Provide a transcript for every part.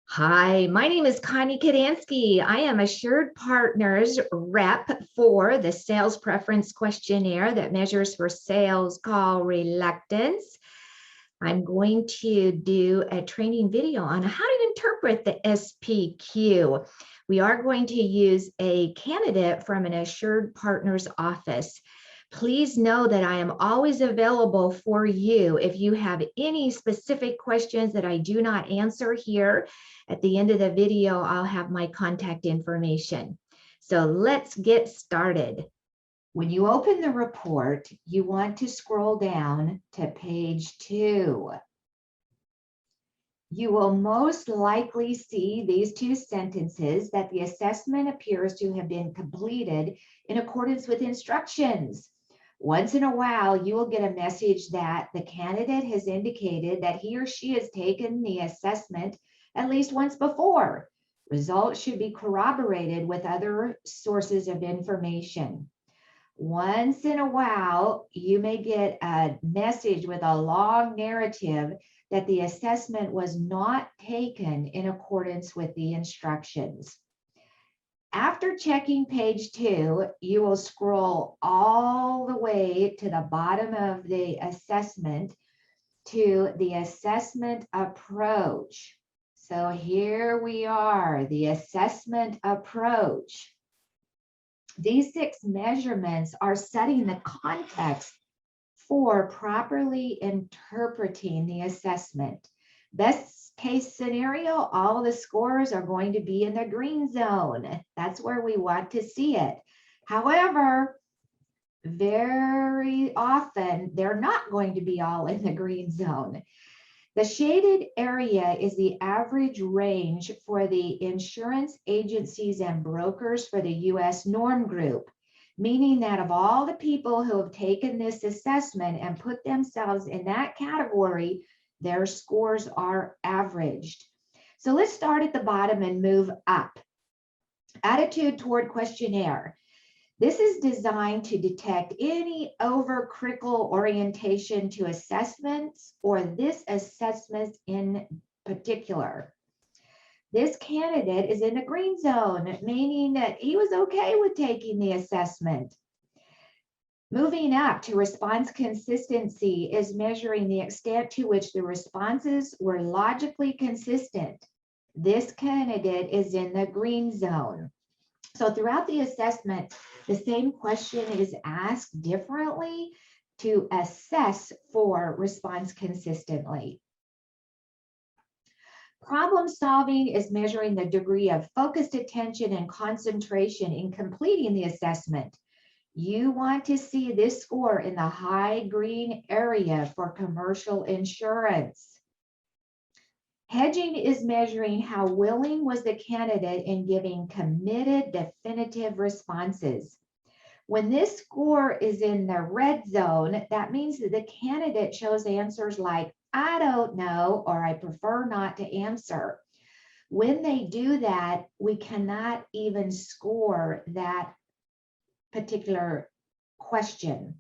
Hi, my name is Connie Kadansky. I am Assured Partners rep for the Sales Preference Questionnaire that measures for sales call reluctance. I'm going to do a training video on how to interpret the SPQ. We are going to use a candidate from an Assured Partners office. Please know that I am always available for you. If you have any specific questions that I do not answer here, at the end of the video, I'll have my contact information. So let's get started. When you open the report, you want to scroll down to page 2. You will most likely see these two sentences that the assessment appears to have been completed in accordance with instructions. Once in a while, you will get a message that the candidate has indicated that he or she has taken the assessment at least once before. Results should be corroborated with other sources of information. Once in a while, you may get a message with a long narrative that the assessment was not taken in accordance with the instructions. After checking page 2, you will scroll all the way to the bottom of the assessment to the assessment approach. So here we are, the assessment approach. These 6 measurements are setting the context for properly interpreting the assessment. Best case scenario, all the scores are going to be in the green zone. That's where we want to see it. However, very often they're not going to be all in the green zone. The shaded area is the average range for the insurance agencies and brokers for the US norm group, meaning that of all the people who have taken this assessment and put themselves in that category, their scores are averaged. So let's start at the bottom and move up. Attitude toward questionnaire. This is designed to detect any overcritical orientation to assessments or this assessment in particular. This candidate is in the green zone, meaning that he was okay with taking the assessment. Moving up to response consistency is measuring the extent to which the responses were logically consistent. This candidate is in the green zone. So throughout the assessment, the same question is asked differently to assess for response consistently. Problem solving is measuring the degree of focused attention and concentration in completing the assessment. You want to see this score in the high green area for commercial insurance. Hedging is measuring how willing was the candidate in giving committed, definitive responses. When this score is in the red zone, that means that the candidate chose answers like, I don't know, or I prefer not to answer. When they do that, we cannot even score that particular question.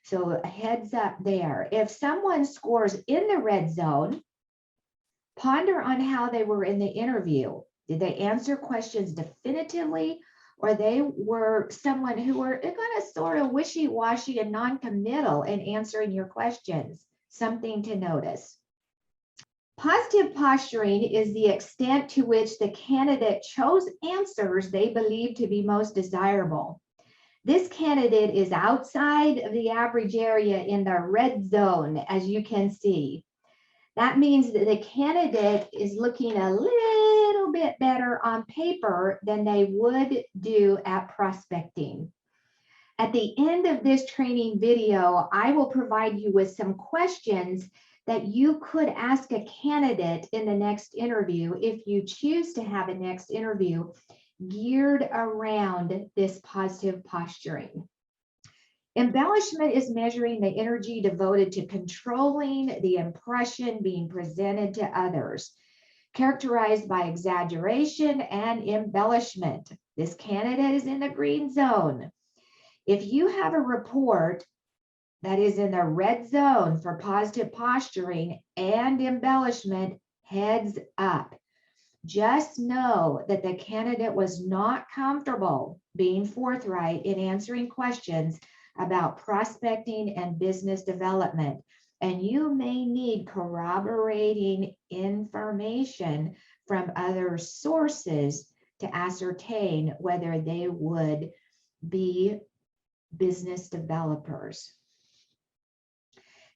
So heads up there. If someone scores in the red zone, ponder on how they were in the interview. Did they answer questions definitively, or they were someone who were kind of sort of wishy-washy and non-committal in answering your questions? Something to notice. Positive posturing is the extent to which the candidate chose answers they believe to be most desirable. This candidate is outside of the average area in the red zone, as you can see. That means that the candidate is looking a little bit better on paper than they would do at prospecting. At the end of this training video, I will provide you with some questions that you could ask a candidate in the next interview if you choose to have a next interview geared around this positive posturing. Embellishment is measuring the energy devoted to controlling the impression being presented to others, characterized by exaggeration and embellishment. This candidate is in the green zone. If you have a report that is in the red zone for positive posturing and embellishment, heads up. Just know that the candidate was not comfortable being forthright in answering questions about prospecting and business development, and you may need corroborating information from other sources to ascertain whether they would be business developers.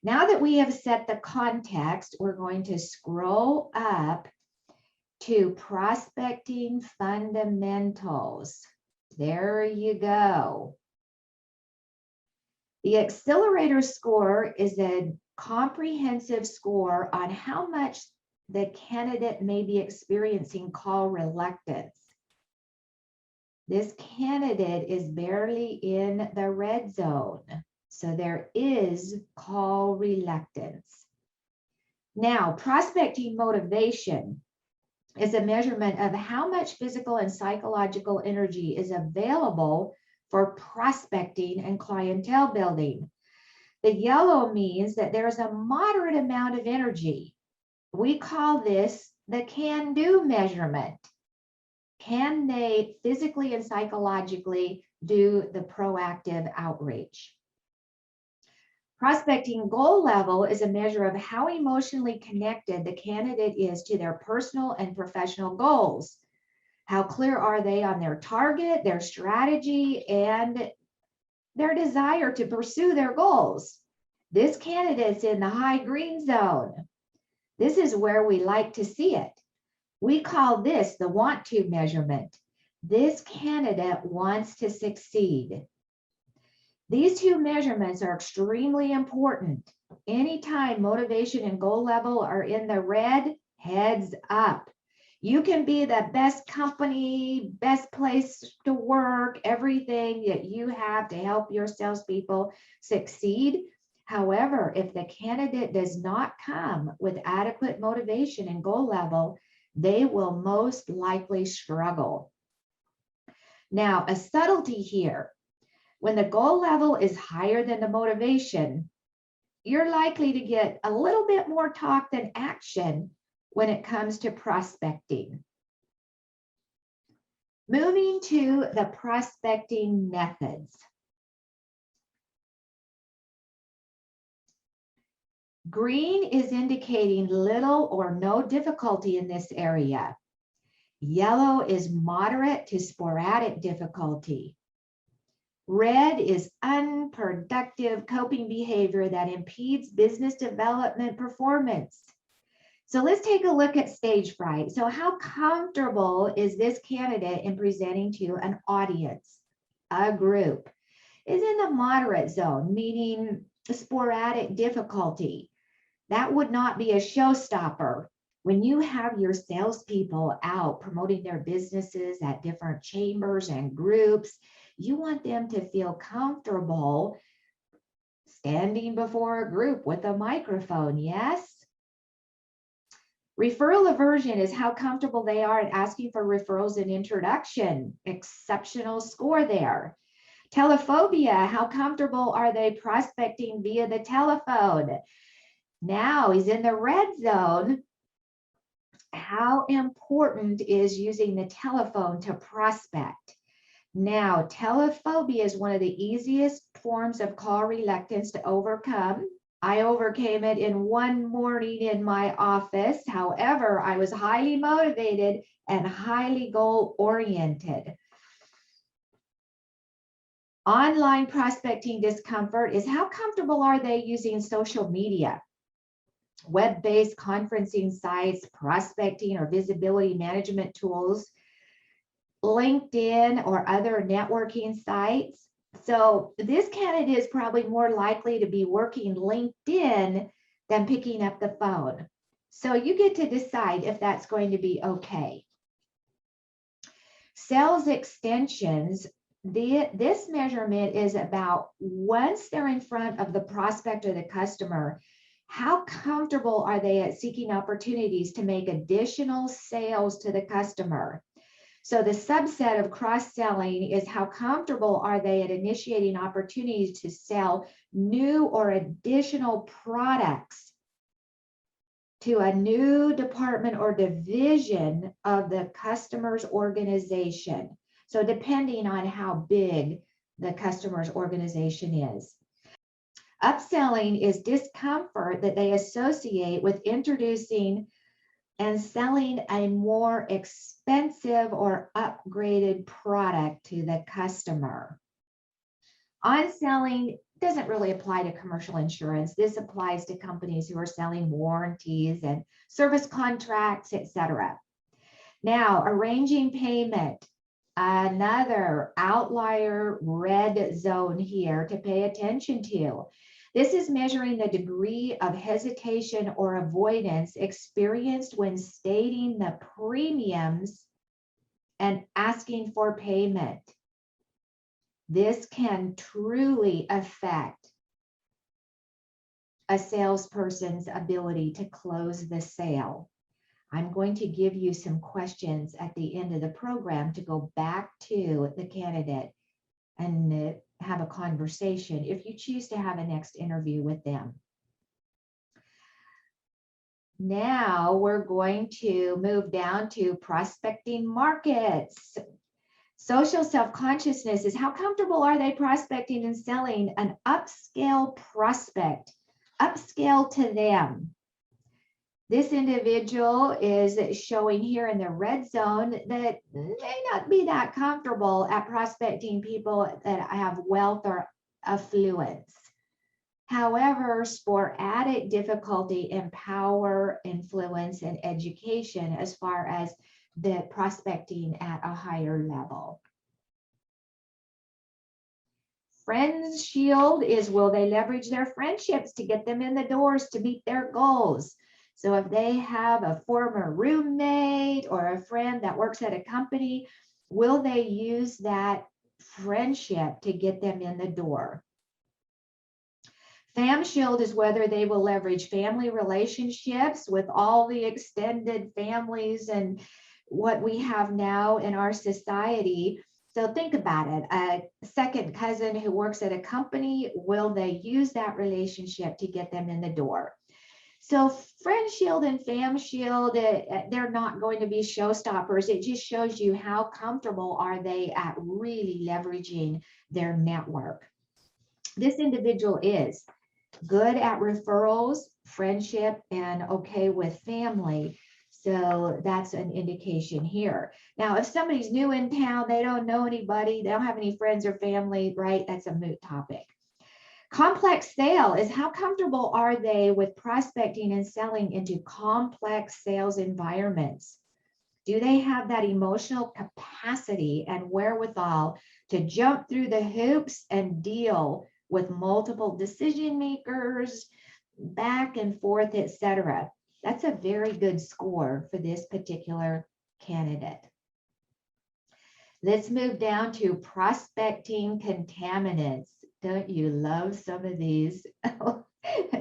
Now that we have set the context, we're going to scroll up to prospecting fundamentals. There you go. The accelerator score is a comprehensive score on how much the candidate may be experiencing call reluctance. This candidate is barely in the red zone, so there is call reluctance. Now, prospecting motivation is a measurement of how much physical and psychological energy is available for prospecting and clientele building. The yellow means that there's a moderate amount of energy. We call this the can-do measurement. Can they physically and psychologically do the proactive outreach? Prospecting goal level is a measure of how emotionally connected the candidate is to their personal and professional goals. How clear are they on their target, their strategy, and their desire to pursue their goals? This candidate's in the high green zone. This is where we like to see it. We call this the want to measurement. This candidate wants to succeed. These two measurements are extremely important. Anytime motivation and goal level are in the red, heads up. You can be the best company, best place to work, everything that you have to help your salespeople succeed. However, if the candidate does not come with adequate motivation and goal level, they will most likely struggle. Now, a subtlety here. When the goal level is higher than the motivation, you're likely to get a little bit more talk than action when it comes to prospecting. Moving to the prospecting methods. Green is indicating little or no difficulty in this area. Yellow is moderate to sporadic difficulty. Red is unproductive coping behavior that impedes business development performance. So let's take a look at stage fright. So how comfortable is this candidate in presenting to an audience, a group? Is in the moderate zone, meaning sporadic difficulty. That would not be a showstopper. When you have your salespeople out promoting their businesses at different chambers and groups, you want them to feel comfortable standing before a group with a microphone, yes? Referral aversion is how comfortable they are at asking for referrals and introduction. Exceptional score there. Telephobia, how comfortable are they prospecting via the telephone? Now he's in the red zone. How important is using the telephone to prospect? Now, telephobia is one of the easiest forms of call reluctance to overcome. I overcame it in one morning in my office. However, I was highly motivated and highly goal-oriented. Online prospecting discomfort is how comfortable are they using social media? Web-based conferencing sites, prospecting or visibility management tools, LinkedIn or other networking sites. So this candidate is probably more likely to be working LinkedIn than picking up the phone. So you get to decide if that's going to be okay. Sales extensions, this measurement is about once they're in front of the prospect or the customer, how comfortable are they at seeking opportunities to make additional sales to the customer? So the subset of cross-selling is how comfortable are they at initiating opportunities to sell new or additional products to a new department or division of the customer's organization. So depending on how big the customer's organization is. Upselling is discomfort that they associate with introducing and selling a more expensive or upgraded product to the customer. On-selling doesn't really apply to commercial insurance. This applies to companies who are selling warranties and service contracts, etc. Now, arranging payment, another outlier red zone here to pay attention to. This is measuring the degree of hesitation or avoidance experienced when stating the premiums and asking for payment. This can truly affect a salesperson's ability to close the sale. I'm going to give you some questions at the end of the program to go back to the candidate and have a conversation if you choose to have a next interview with them. Now we're going to move down to prospecting markets. Social self-consciousness is how comfortable are they prospecting and selling an upscale prospect, upscale to them. This individual is showing here in the red zone that may not be that comfortable at prospecting people that have wealth or affluence. However, sporadic difficulty in power, influence, and education as far as the prospecting at a higher level. Friends shield is, will they leverage their friendships to get them in the doors to meet their goals? So if they have a former roommate or a friend that works at a company, will they use that friendship to get them in the door? Fam shield is whether they will leverage family relationships with all the extended families and what we have now in our society. So think about it, a second cousin who works at a company, will they use that relationship to get them in the door? So friend shield and fam shield, they're not going to be showstoppers. It just shows you how comfortable are they at really leveraging their network. This individual is good at referrals, friendship, and okay with family. So that's an indication here. Now, if somebody's new in town, they don't know anybody, they don't have any friends or family, right? That's a moot topic. Complex sale is how comfortable are they with prospecting and selling into complex sales environments? Do they have that emotional capacity and wherewithal to jump through the hoops and deal with multiple decision makers, back and forth, etc.? That's a very good score for this particular candidate. Let's move down to prospecting contaminants. Don't you love some of these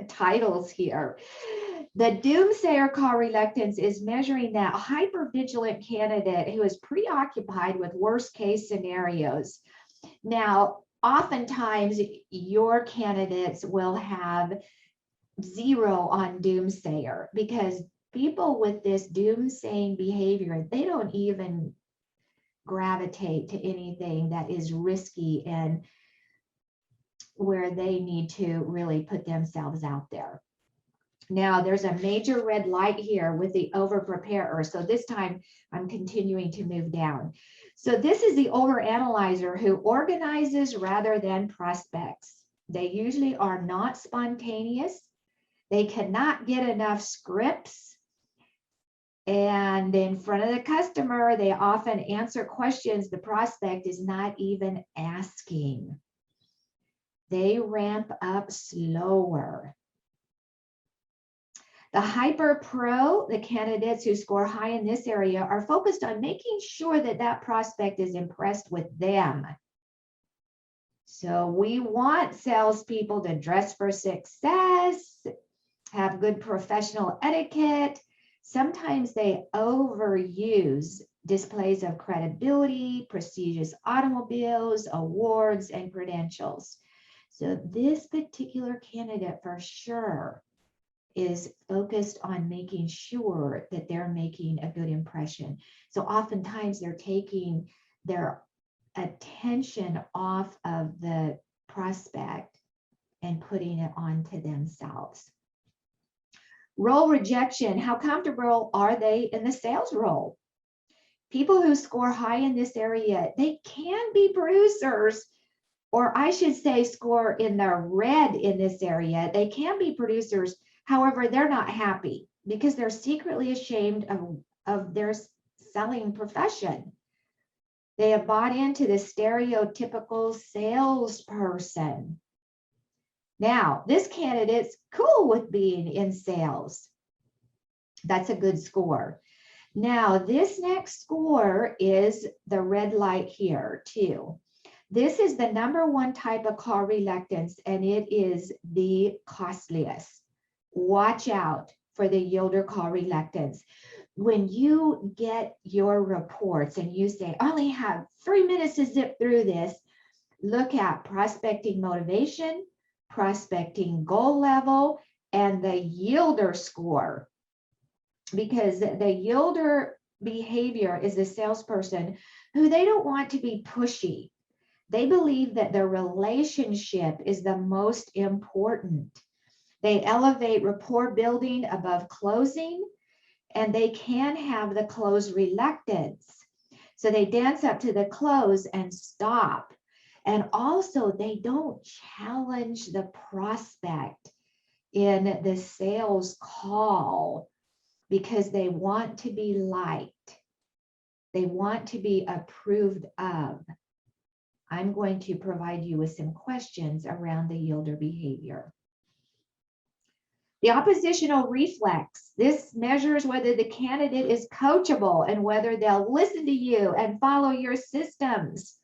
titles here? The doomsayer call reluctance is measuring that hypervigilant candidate who is preoccupied with worst case scenarios. Now, oftentimes your candidates will have 0 on doomsayer because people with this doomsaying behavior, they don't even gravitate to anything that is risky and where they need to really put themselves out there. Now there's a major red light here with the over preparer. So this time I'm continuing to move down. So this is the over analyzer who organizes rather than prospects. They usually are not spontaneous. They cannot get enough scripts. And in front of the customer, they often answer questions the prospect is not even asking. They ramp up slower. The hyper pro, the candidates who score high in this area, are focused on making sure that that prospect is impressed with them. So we want salespeople to dress for success, have good professional etiquette. Sometimes they overuse displays of credibility, prestigious automobiles, awards, and credentials. So this particular candidate for sure is focused on making sure that they're making a good impression. So oftentimes they're taking their attention off of the prospect and putting it onto themselves. Role rejection. How comfortable are they in the sales role? People who score high in this area, they can be producers, or I should say score in the red in this area. They can be producers. However, they're not happy because they're secretly ashamed of their selling profession. They have bought into the stereotypical salesperson. Now, this candidate's cool with being in sales. That's a good score. Now, this next score is the red light here too. This is the #1 type of call reluctance, and it is the costliest. Watch out for the yielder call reluctance. When you get your reports and you say, I only have 3 minutes to zip through this, look at prospecting motivation, prospecting goal level, and the yielder score. Because the yielder behavior is a salesperson who they don't want to be pushy. They believe that the relationship is the most important. They elevate rapport building above closing, and they can have the close reluctance. So they dance up to the close and stop. And also they don't challenge the prospect in the sales call because they want to be liked. They want to be approved of. I'm going to provide you with some questions around the yielder behavior. The oppositional reflex. This measures whether the candidate is coachable and whether they'll listen to you and follow your systems.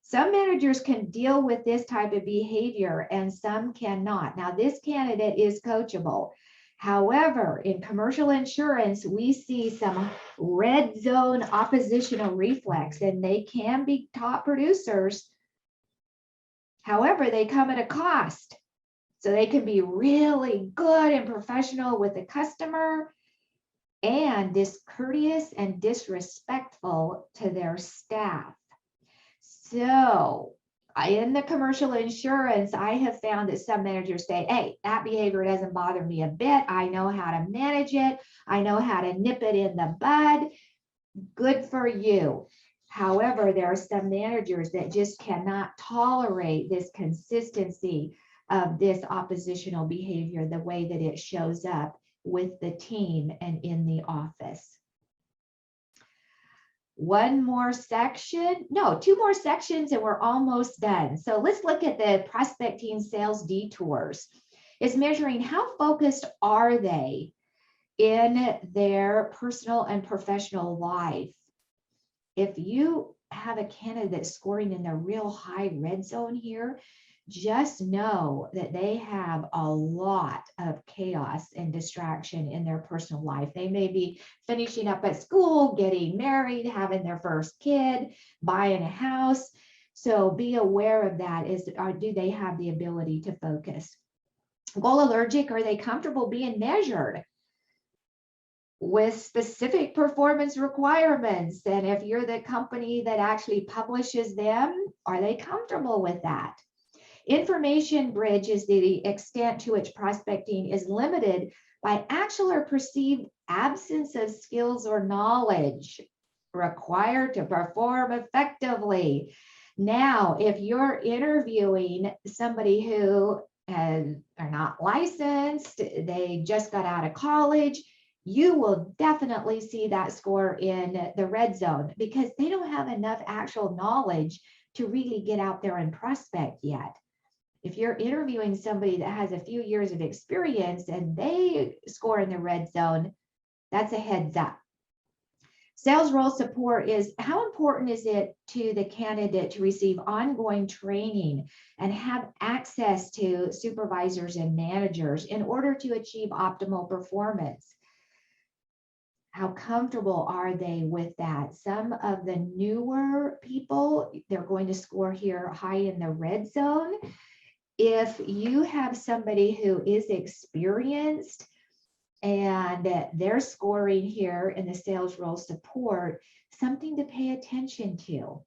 Some managers can deal with this type of behavior and some cannot. Now, this candidate is coachable. However, in commercial insurance, we see some red zone oppositional reflex, and they can be top producers. However, they come at a cost. So they can be really good and professional with the customer and discourteous and disrespectful to their staff. So in the commercial insurance, I have found that some managers say, hey, that behavior doesn't bother me a bit. I know how to manage it. I know how to nip it in the bud. Good for you. However, there are some managers that just cannot tolerate this consistency of this oppositional behavior, the way that it shows up with the team and in the office. One more section, no, 2 more sections and we're almost done. So let's look at the prospecting sales detours. It's measuring how focused are they in their personal and professional life. If you have a candidate scoring in the real high red zone here, just know that they have a lot of chaos and distraction in their personal life. They may be finishing up at school, getting married, having their first kid, buying a house. So be aware of that. Do they have the ability to focus? Goal allergic, are they comfortable being measured with specific performance requirements? And if you're the company that actually publishes them, are they comfortable with that? Information bridge is the extent to which prospecting is limited by actual or perceived absence of skills or knowledge required to perform effectively. Now, if you're interviewing somebody who are not licensed, they just got out of college, you will definitely see that score in the red zone because they don't have enough actual knowledge to really get out there and prospect yet. If you're interviewing somebody that has a few years of experience and they score in the red zone, that's a heads up. Sales role support is how important is it to the candidate to receive ongoing training and have access to supervisors and managers in order to achieve optimal performance? How comfortable are they with that? Some of the newer people, they're going to score here high in the red zone. if you have somebody who is experienced and they're scoring here in the sales role support, something to pay attention to.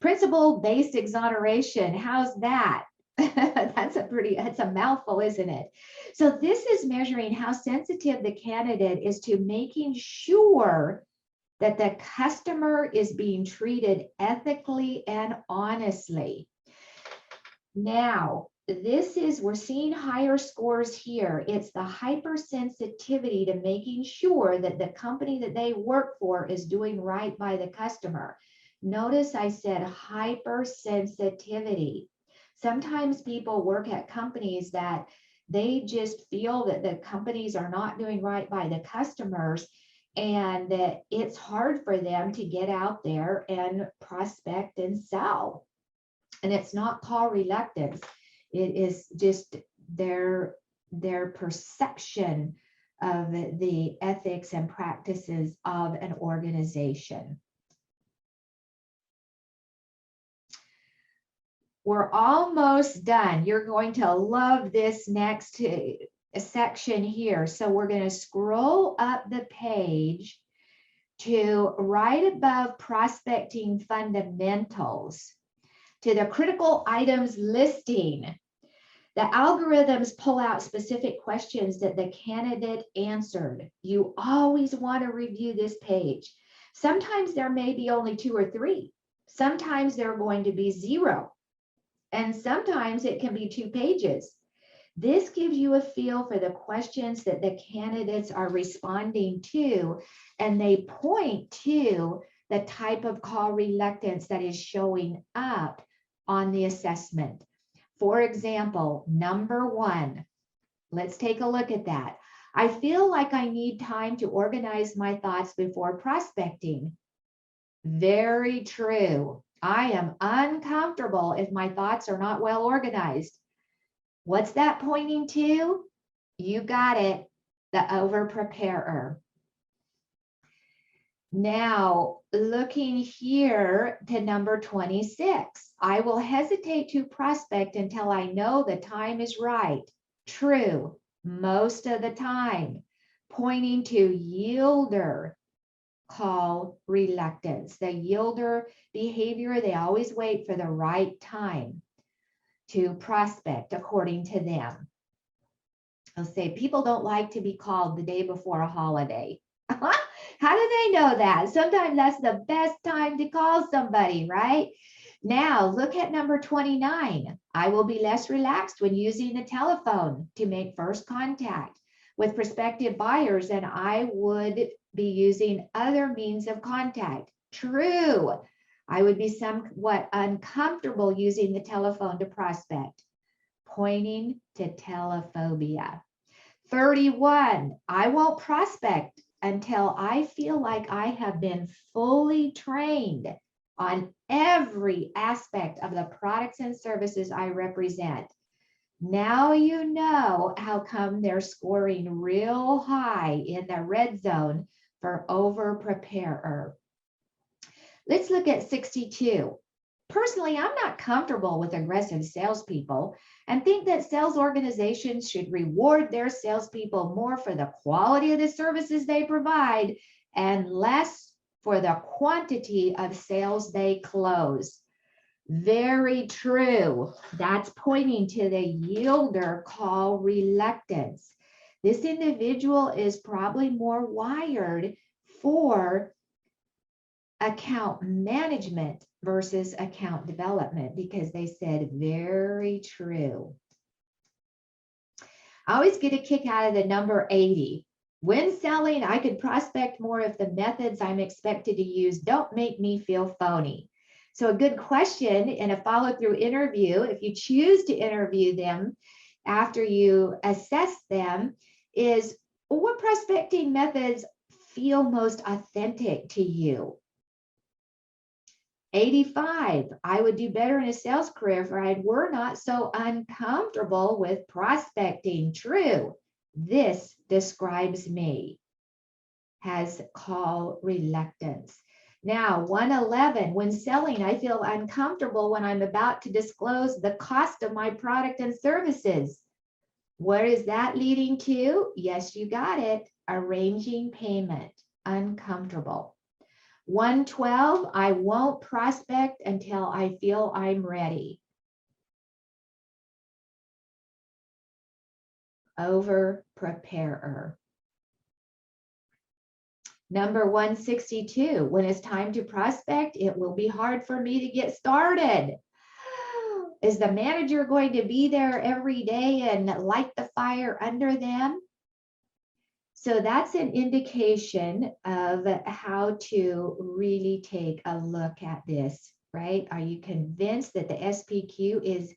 Principal-based exoneration, how's that? That's a mouthful, isn't it? So this is measuring how sensitive the candidate is to making sure that the customer is being treated ethically and honestly. Now, we're seeing higher scores here. It's the hypersensitivity to making sure that the company that they work for is doing right by the customer. Notice I said hypersensitivity. Sometimes people work at companies that they just feel that the companies are not doing right by the customers, and that it's hard for them to get out there and prospect and sell. And it's not call reluctance. It is just their perception of the ethics and practices of an organization. We're almost done. You're going to love this next section here. So we're going to scroll up the page to right above prospecting fundamentals, to the critical items listing. The algorithms pull out specific questions that the candidate answered. You always want to review this page. Sometimes there may be only 2 or 3. Sometimes there are going to be 0. And sometimes it can be 2 pages. This gives you a feel for the questions that the candidates are responding to, and they point to the type of call reluctance that is showing up on the assessment. For example, number 1, let's take a look at that. I feel like I need time to organize my thoughts before prospecting. Very true. I am uncomfortable if my thoughts are not well organized. What's that pointing to? You got it, the over-preparer. Now, looking here to number 26, I will hesitate to prospect until I know the time is right. True, most of the time, pointing to yielder call reluctance. The yielder behavior, they always wait for the right time to prospect according to them. I'll say people don't like to be called the day before a holiday. How do they know that? Sometimes that's the best time to call somebody, right? Now, look at number 29. I will be less relaxed when using the telephone to make first contact with prospective buyers, and I would be using other means of contact. True. I would be somewhat uncomfortable using the telephone to prospect, pointing to telephobia. 31, I won't prospect until I feel like I have been fully trained on every aspect of the products and services I represent. Now you know how come they're scoring real high in the red zone for over-preparer. Let's look at 62. Personally, I'm not comfortable with aggressive salespeople and think that sales organizations should reward their salespeople more for the quality of the services they provide and less for the quantity of sales they close. Very true. That's pointing to the yielder call reluctance. This individual is probably more wired for account management versus account development, because they said very true. I always get a kick out of the number 80. When selling, I could prospect more if the methods I'm expected to use don't make me feel phony. So a good question in a follow-through interview, if you choose to interview them after you assess them, is what prospecting methods feel most authentic to you? 85, I would do better in a sales career if I were not so uncomfortable with prospecting. True. This describes me. Has call reluctance. Now, 111, when selling, I feel uncomfortable when I'm about to disclose the cost of my product and services. What is that leading to? Yes, you got it. Arranging payment, uncomfortable. 112, I won't prospect until I feel I'm ready. Over preparer. Number 162, when it's time to prospect, it will be hard for me to get started. Is the manager going to be there every day and light the fire under them? So that's an indication of how to really take a look at this, right? Are you convinced that the SPQ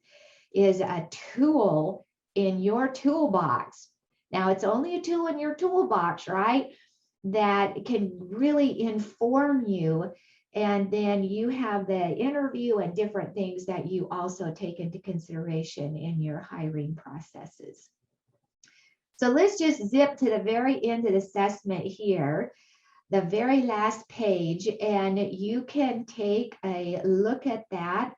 is a tool in your toolbox? Now, it's only a tool in your toolbox, right? That can really inform you. And then you have the interview and different things that you also take into consideration in your hiring processes. So let's just zip to the very end of the assessment here, the very last page, and you can take a look at that.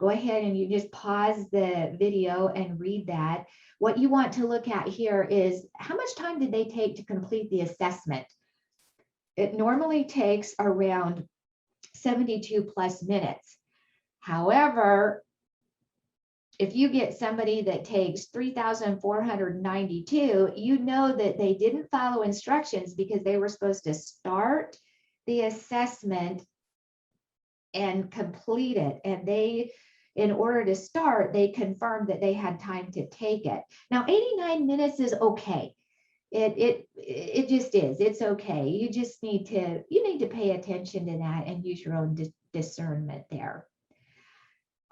Go ahead and you just pause the video and read that. What you want to look at here is how much time did they take to complete the assessment? It normally takes around 72 plus minutes. However, if you get somebody that takes 3,492, you know that they didn't follow instructions because they were supposed to start the assessment and complete it. And they, in order to start, they confirmed that they had time to take it. Now, 89 minutes is okay. It just is. It's okay. You just need to pay attention to that and use your own discernment there.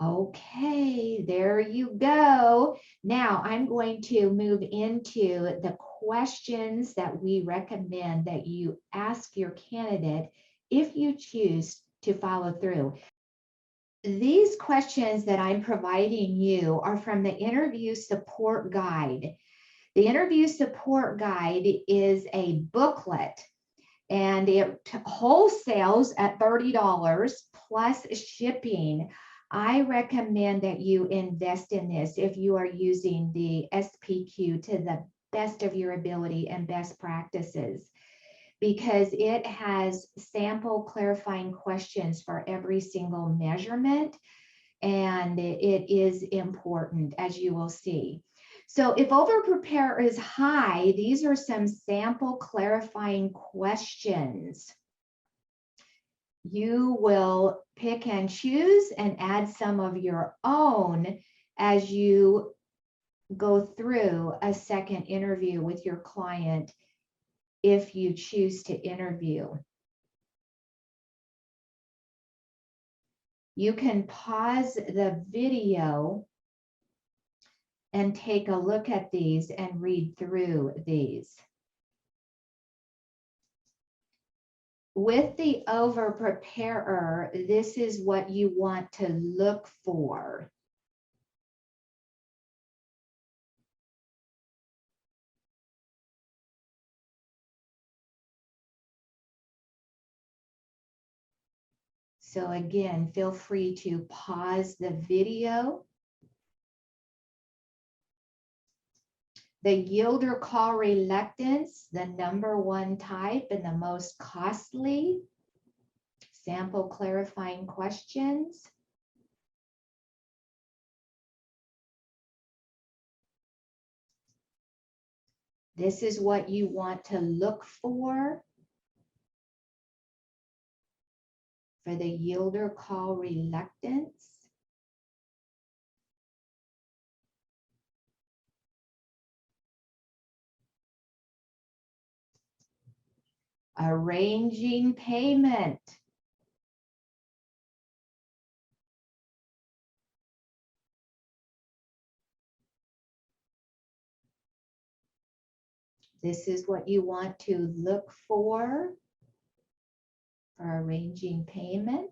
Okay, there you go. Now I'm going to move into the questions that we recommend that you ask your candidate if you choose to follow through. These questions that I'm providing you are from the interview support guide. The interview support guide is a booklet and it wholesales at $30 plus shipping. I recommend that you invest in this if you are using the SPQ to the best of your ability and best practices, because it has sample clarifying questions for every single measurement, and it is important, as you will see. So if over prepare is high, these are some sample clarifying questions. You will pick and choose and add some of your own as you go through a second interview with your client if you choose to interview. You can pause the video and take a look at these and read through these. With the over preparer, this is what you want to look for. So again, feel free to pause the video. The yielder call reluctance, the #1 type and the most costly. Sample clarifying questions. This is what you want to look for the yielder call reluctance. Arranging payment. This is what you want to look for arranging payment.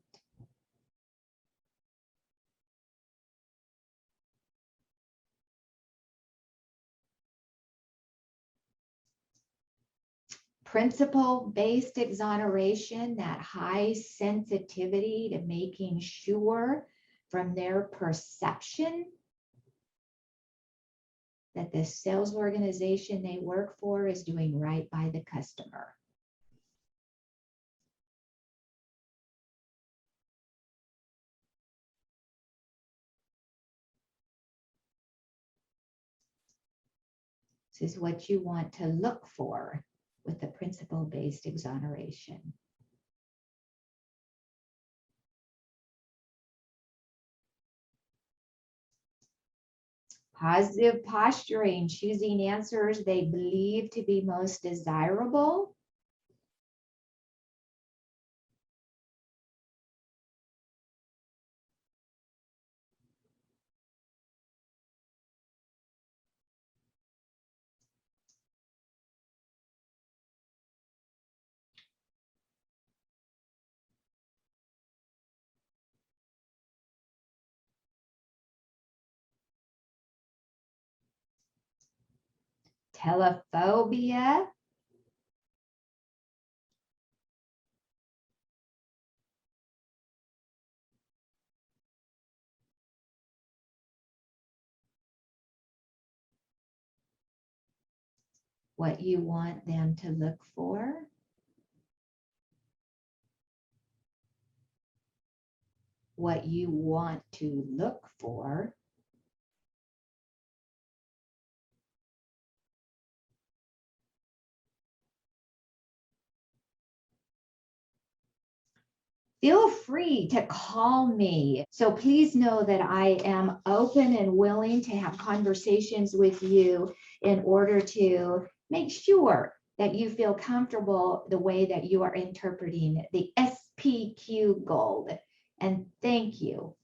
Principle-based exoneration, that high sensitivity to making sure from their perception that the sales organization they work for is doing right by the customer. This is what you want to look for with the principle-based exoneration. Positive posturing, choosing answers they believe to be most desirable. Telephobia. What you want them to look for. What you want to look for. Feel free to call me. So please know that I am open and willing to have conversations with you in order to make sure that you feel comfortable the way that you are interpreting the SPQ gold. And thank you.